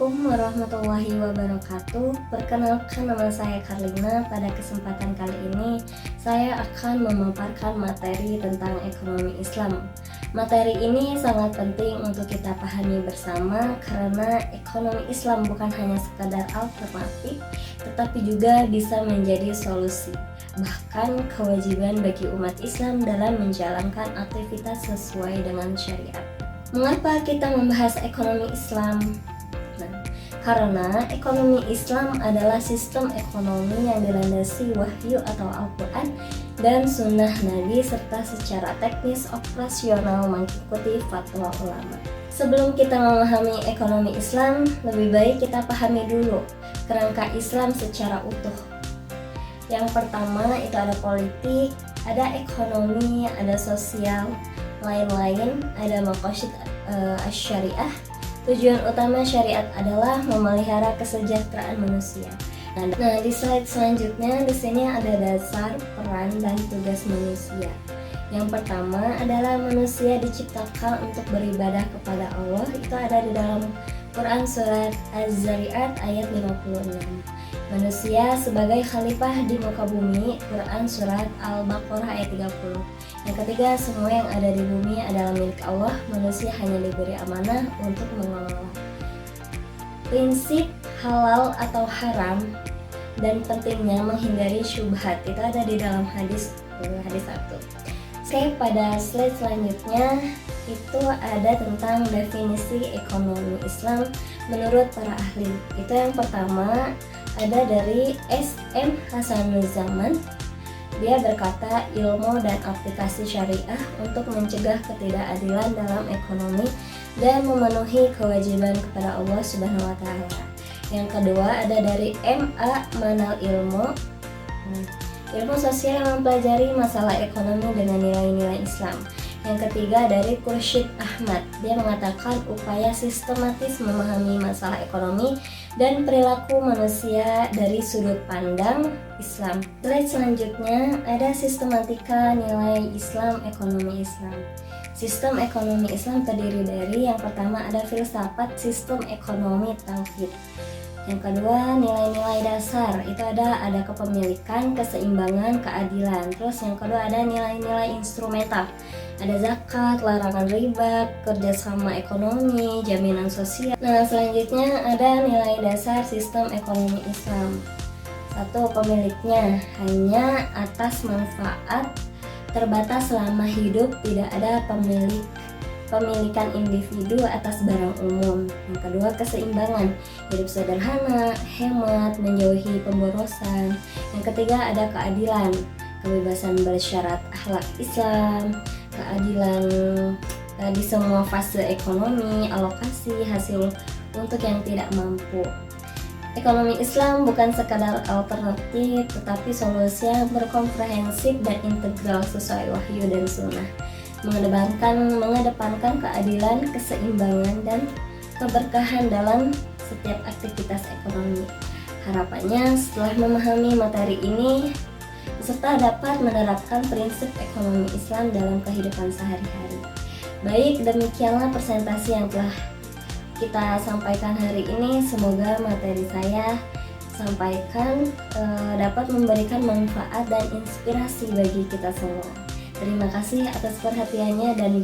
Assalamualaikum warahmatullahi wabarakatuh. Perkenalkan, nama saya Karlina. Pada kesempatan kali ini saya akan memaparkan materi tentang ekonomi Islam. Materi ini sangat penting untuk kita pahami bersama karena ekonomi Islam bukan hanya sekadar alternatif, tetapi juga bisa menjadi solusi, bahkan kewajiban bagi umat Islam dalam menjalankan aktivitas sesuai dengan syariat. Mengapa kita membahas ekonomi Islam? Karena ekonomi Islam adalah sistem ekonomi yang dilandasi wahyu atau Al-Quran dan sunnah Nabi serta secara teknis operasional mengikuti fatwa ulama. Sebelum kita memahami ekonomi Islam, lebih baik kita pahami dulu kerangka Islam secara utuh. Yang pertama itu ada politik, ada ekonomi, ada sosial, lain-lain, ada maqasid syariah. Tujuan utama syariat adalah memelihara kesejahteraan manusia. Nah, di slide selanjutnya di sini ada dasar, peran, dan tugas manusia. Yang pertama adalah manusia diciptakan untuk beribadah kepada Allah. Itu ada di dalam Quran surat Az-Zariyat ayat 56. Manusia sebagai khalifah di muka bumi, Quran surat Al-Baqarah ayat 30. Yang ketiga, semua yang ada di bumi adalah milik Allah, manusia hanya diberi amanah untuk mengelola. Prinsip halal atau haram dan pentingnya menghindari syubhat itu ada di dalam hadis 1. Oke, pada slide selanjutnya itu ada tentang definisi ekonomi Islam menurut para ahli. Itu yang pertama ada dari S.M. Hasanuzzaman. Dia berkata, ilmu dan aplikasi syariah untuk mencegah ketidakadilan dalam ekonomi dan memenuhi kewajiban kepada Allah Subhanahu wa Ta'ala. Yang kedua ada dari M.A. Manal Ilmu. Ilmu sosial yang mempelajari masalah ekonomi dengan nilai-nilai Islam. Yang ketiga dari Khursyid Ahmad. Dia mengatakan upaya sistematis memahami masalah ekonomi dan perilaku manusia dari sudut pandang Islam. Slide selanjutnya ada sistematika nilai Islam, ekonomi Islam. Sistem ekonomi Islam terdiri dari yang pertama ada filsafat sistem ekonomi tauhid. Yang kedua nilai-nilai dasar, itu ada kepemilikan, keseimbangan, keadilan. Terus yang kedua ada nilai-nilai instrumental, ada zakat, larangan riba, kerjasama ekonomi, jaminan sosial. Nah, selanjutnya ada nilai dasar sistem ekonomi Islam. 1. Pemiliknya hanya atas manfaat terbatas selama hidup, tidak ada pemilikan individu atas barang umum. Yang kedua, keseimbangan, hidup sederhana, hemat, menjauhi pemborosan. Yang ketiga ada keadilan, kebebasan bersyarat akhlak Islam, keadilan di semua fase ekonomi, alokasi hasil untuk yang tidak mampu. Ekonomi Islam bukan sekadar alternatif, tetapi solusi yang berkomprehensif dan integral sesuai wahyu dan sunnah, mengedepankan keadilan, keseimbangan, dan keberkahan dalam setiap aktivitas ekonomi. Harapannya setelah memahami materi ini, peserta dapat menerapkan prinsip ekonomi Islam dalam kehidupan sehari-hari. Baik, demikianlah presentasi yang telah kita sampaikan hari ini. Semoga materi saya sampaikan dapat memberikan manfaat dan inspirasi bagi kita semua. Terima kasih atas perhatiannya dan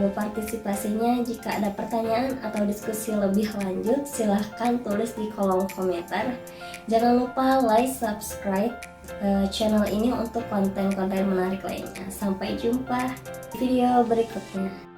berpartisipasinya. Jika ada pertanyaan atau diskusi lebih lanjut, silahkan tulis di kolom komentar. Jangan lupa like, subscribe channel ini untuk konten-konten menarik lainnya. Sampai jumpa di video berikutnya.